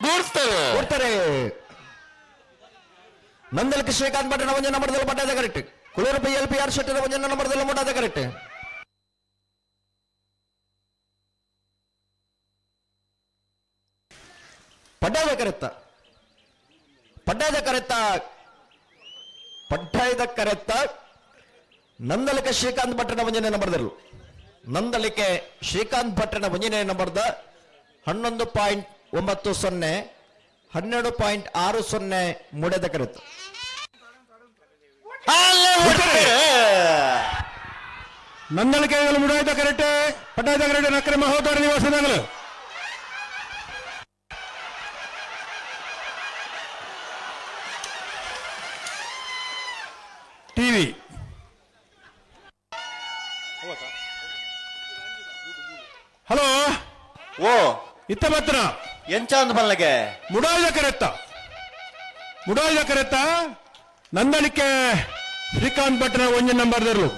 ಕೂಡ್ತಾರೆ ನಂದಲಕ್ಕೆ ಶ್ರೀಕಾಂತ್ ಭಟ್ನ ಒಂಜನ ನಂಬರ್ದಲ್ಲಿ ಪಡ್ಡಾದ ಕರೆಕ್ಟ್ ಕುಳೂರು PLPR ಶೆಟ್ಟರ ಒಂಜನ ನಂಬರ್ದಲ್ಲಿ ಮುಟ್ಟಾದ ಕರೆಕ್ಟ್ ಪಡ್ಡಾದ ಕರೆತ್ತ ನಂದಲಿಕೆ ಶ್ರೀಕಾಂತ್ ಭಟ್ನ ಒಂಜನೇ ನಂಬರ್ದಲ್ಲೂ ನಂದಲಿಕೆ ಶ್ರೀಕಾಂತ್ ಭಟ್ನ ಒಂಜನೇ ನಂಬರ್ದ 11.90 12.60 ಮುಡೆದ ಕರೆತ್ತು ನಂದಲಿಕೆಗಳು ಮುಡಾಯ್ದ ಕರೆಕ್ಟೆ ಪಡ್ಡಾಯ್ದ ಕರೆಕ್ಟೆ ನಕ್ಕರೆ ಮಹೋದರ ನಿವಾಸದಾಗಲು ಟಿವಿ ಹಲೋ ಓ ಇತ್ತ ಮಾತ್ರ ಎಂಚಾಂದ್ ಬಲ್ಲಗೆ ಮುಡಾಯ್ದ ಕರೆತ್ತ ನಂದಲಿಕೆ ಶ್ರೀಕಾಂತ್ ಭಟ್ನ ಒಂಜ ನಂಬರ್ದರ್ಲು